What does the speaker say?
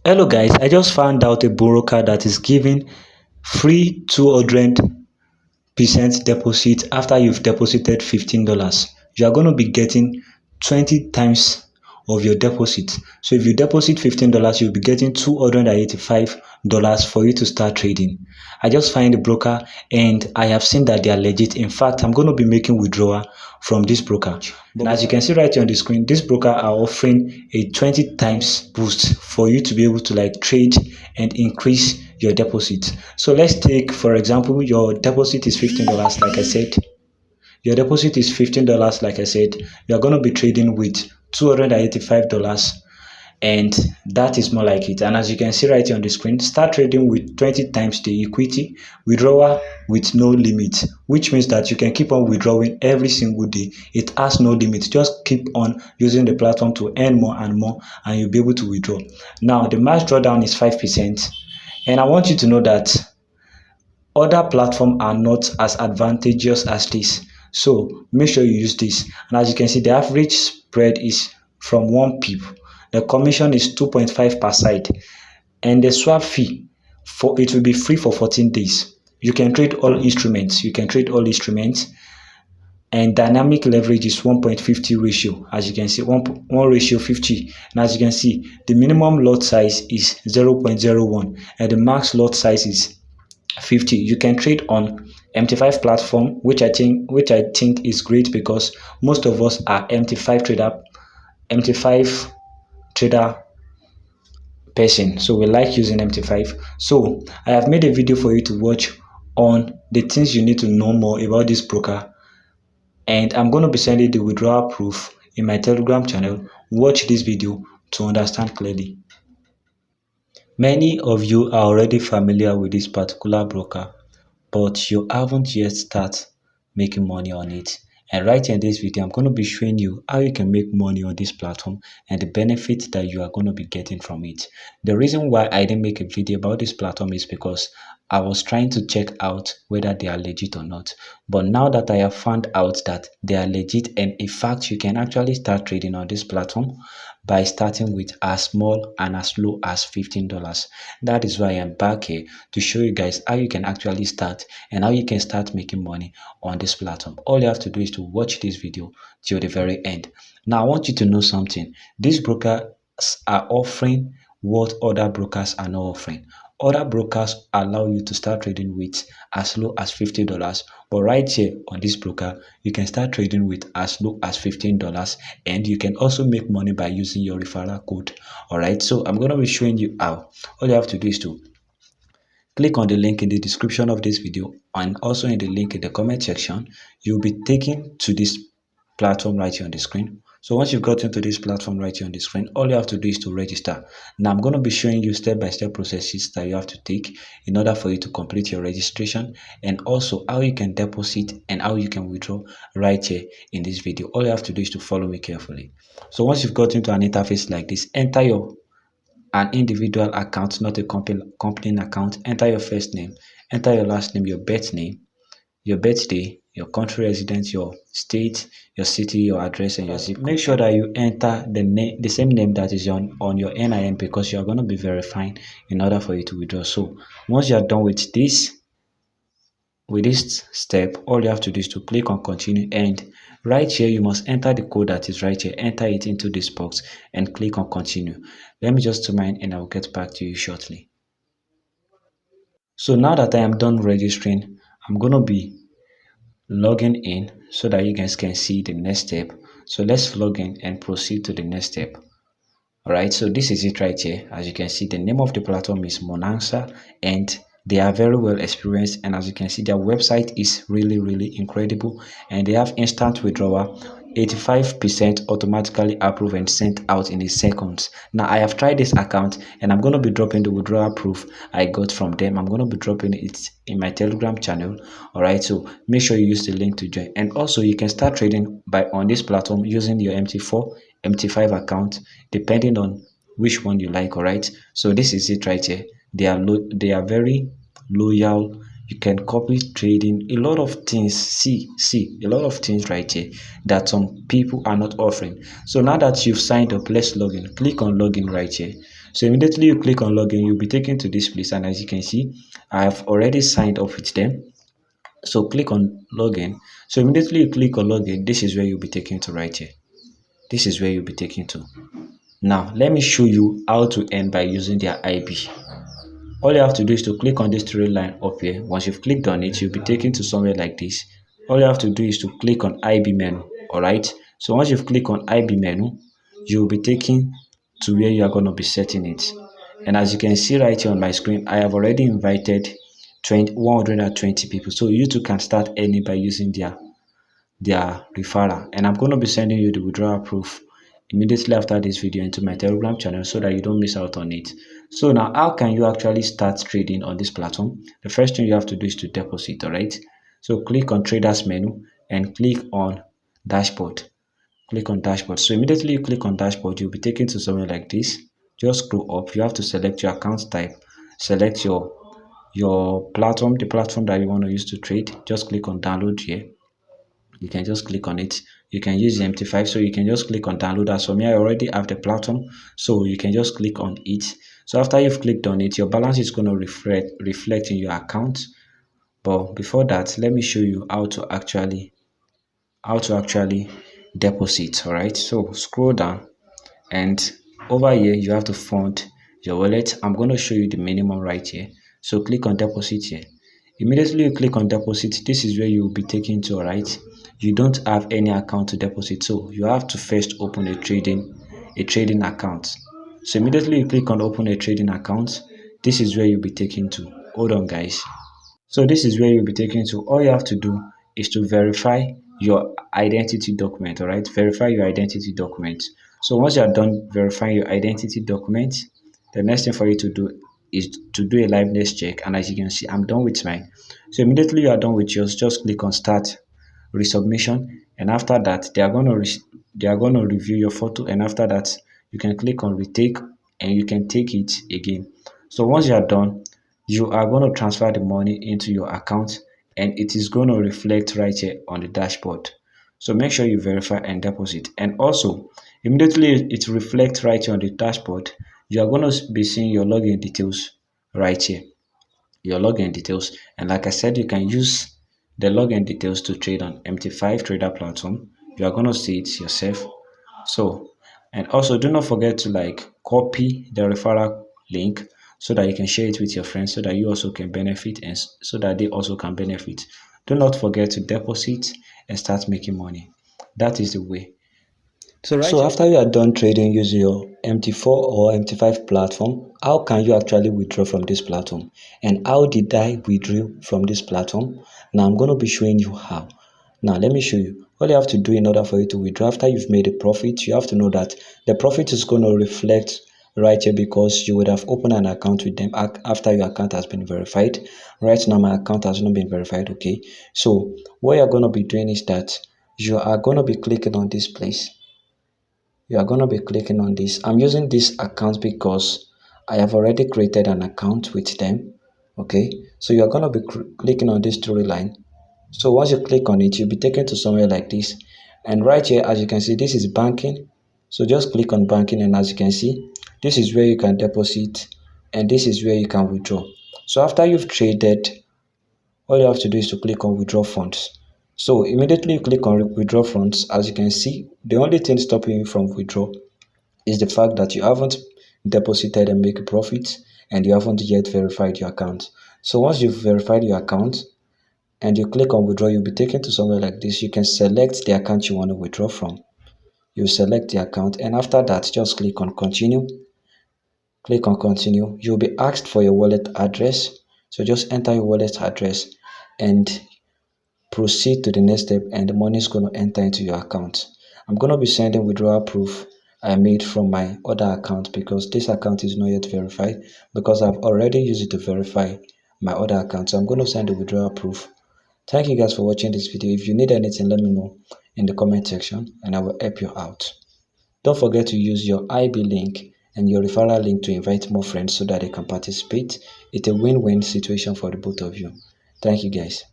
Hello guys, I just found out a broker that is giving free 200% deposit after you've deposited $15. You are going to be getting 20 times of your deposit. So if you deposit $15, you'll be getting $285 for you to start trading. I just find the broker and I have seen that they are legit. In fact, I'm going to be making withdrawal from this broker. And as you can see right here on the screen, this broker are offering a 20 times boost for you to be able to trade and increase your deposit. So let's take, for example, your deposit is $15, like I said. Your deposit is $15, like I said. You're going to be trading with $285, and that is more like it. And as you can see right here on the screen, start trading with 20 times the equity, withdrawal with no limit, which means that you can keep on withdrawing every single day. It has no limit. Just keep on using the platform to earn more and more, and you'll be able to withdraw. Now the max drawdown is 5%, and I want you to know that other platforms are not as advantageous as this, so make sure you use this. And as you can see, the average spread is from 1 pip. The commission is 2.5 per side, and the swap fee it will be free for 14 days. You can trade all instruments. And dynamic leverage is 1.50 ratio. As you can see, 1 ratio 50. And as you can see, the minimum lot size is 0.01 and the max lot size is 50. You can trade on MT5 platform, which I think is great because most of us are MT5 trader person, so we like using MT5. So I have made a video for you to watch on the things you need to know more about this broker, and I'm going to be sending the withdrawal proof in my Telegram channel. Watch this video to understand clearly. Many of you are already familiar with this particular broker, but you haven't yet started making money on it. And right here in this video, I'm going to be showing you how you can make money on this platform and the benefits that you are going to be getting from it. The reason why I didn't make a video about this platform is because I was trying to check out whether they are legit or not. But now that I have found out that they are legit, and in fact you can actually start trading on this platform by starting with as small and as low as $15. That is why I'm back here to show you guys how you can actually start and how you can start making money on this platform. All you have to do is to watch this video till the very end. Now I want you to know something. These brokers are offering what other brokers are not offering. Other brokers allow you to start trading with as low as $50, but right here on this broker, you can start trading with as low as $15, and you can also make money by using your referral code. All right, so I'm going to be showing you how. All you have to do is to click on the link in the description of this video, and also in the link in the comment section. You'll be taken to this platform right here on the screen. So once you've gotten to this platform right here on the screen, all you have to do is to register. Now I'm going to be showing you step-by-step processes that you have to take in order for you to complete your registration, and also how you can deposit and how you can withdraw right here in this video. All you have to do is to follow me carefully. So once you've gotten to an interface like this, enter an individual account, not a company account. Enter your first name, enter your last name, your birth name, your birthday, your country residence, your state, your city, your address, and your zip code. Make sure that you enter the same name that is on your NIN, because you are going to be verifying in order for you to withdraw. So once you are done with this step, all you have to do is to click on continue, and right here you must enter the code that is right here. Enter it into this box and click on continue. Let me just zoom in and I will get back to you shortly. So now that I am done registering, I'm going to be logging in so that you guys can see the next step. So let's log in and proceed to the next step. All right, so this is it right here. As you can see, the name of the platform is Monaxa, and they are very well experienced, and as you can see, their website is really incredible, and they have instant withdrawal, 85% automatically approved and sent out in a second. Now I have tried this account, and I'm going to be dropping the withdrawal proof I got from them. I'm going to be dropping it in my Telegram channel. All right, so make sure you use the link to join, and also you can start trading on this platform using your MT5 account, depending on which one you like. All right, so this is it right here. They are very loyal. You can copy trading, a lot of things. See a lot of things right here that some people are not offering. So now that you've signed up, let's log in. Click on login right here. So immediately you click on login, you'll be taken to this place, and as you can see, I have already signed up with them. So click on login. So immediately you click on login, this is where you'll be taken to right here. This is where you'll be taken to. Now let me show you how to earn by using their IB. All you have to do is to click on this three line up here. Once you've clicked on it, you'll be taken to somewhere like this. All you have to do is to click on IB menu. Alright. So once you've clicked on IB menu, you'll be taken to where you are going to be setting it. And as you can see right here on my screen, I have already invited 120 people. So you too can start earning by using their referral. And I'm going to be sending you the withdrawal proof immediately after this video into my Telegram channel so that you don't miss out on it. So now, how can you actually start trading on this platform? The first thing you have to do is to deposit. All right. So click on traders menu and click on dashboard. Click on dashboard. So immediately you click on dashboard, you'll be taken to somewhere like this. Just scroll up. You have to select your account type. Select your platform, the platform that you want to use to trade. Just click on download here. You can just click on it. You can use the MT5, so you can just click on download. As for me, I already have the platform, so you can just click on it. So after you've clicked on it, your balance is going to reflect in your account. But before that, let me show you how to actually deposit. All right, so scroll down, and over here you have to fund your wallet. I'm going to show you the minimum right here. So click on deposit here. Immediately you click on deposit, this is where you will be taken to. All right, you don't have any account to deposit, so you have to first open a trading account. So immediately you click on open a trading account, this is where you'll be taken to. Hold on guys. So this is where you'll be taken to. All you have to do is to verify your identity document. All right, verify your identity document. So once you are done verifying your identity document, the next thing for you to do is to do a liveness check. And as you can see, I'm done with mine. So immediately you are done with yours, just click on start resubmission, and after that they are going to review your photo, and after that you can click on retake and you can take it again. So once you are done, you are going to transfer the money into your account, and it is going to reflect right here on the dashboard. So make sure you verify and deposit. And also immediately it reflects right here on the dashboard, you are going to be seeing your login details right here, your login details. And like I said, you can use the login details to trade on MT5 trader platform. You are going to see it yourself. So, and also do not forget to like copy the referral link so that you can share it with your friends, so that you also can benefit and so that they also can benefit. Do not forget to deposit and start making money. That is the way. So after you are done trading using your MT4 or MT5 platform, how can you actually withdraw from this platform? And how did I withdraw from this platform? Now I'm going to be showing you how. Now let me show you. All you have to do in order for you to withdraw after you've made a profit, you have to know that the profit is going to reflect right here because you would have opened an account with them after your account has been verified. Right now my account has not been verified. Okay, so what you're going to be doing is that you are going to be clicking on this place. You are going to be clicking on this. I'm using this account because I have already created an account with them. Okay, so you are going to be clicking on this storyline. So once you click on it, you'll be taken to somewhere like this. And right here, as you can see, this is banking. So just click on banking, and as you can see, this is where you can deposit and this is where you can withdraw. So after you've traded, all you have to do is to click on withdraw funds. So immediately you click on withdraw funds. As you can see, the only thing stopping you from withdraw is the fact that you haven't deposited and make a profit, and you haven't yet verified your account. So once you've verified your account and you click on withdraw, you'll be taken to somewhere like this. You can select the account you want to withdraw from. You select the account, and after that just click on continue. Click on continue. You'll be asked for your wallet address, so just enter your wallet address and proceed to the next step, and the money is going to enter into your account. I'm going to be sending withdrawal proof I made from my other account because this account is not yet verified, because I've already used it to verify my other account. So I'm going to send the withdrawal proof. Thank you guys for watching this video. If you need anything, let me know in the comment section and I will help you out. Don't forget to use your IB link and your referral link to invite more friends so that they can participate. It's a win-win situation for the both of you. Thank you guys.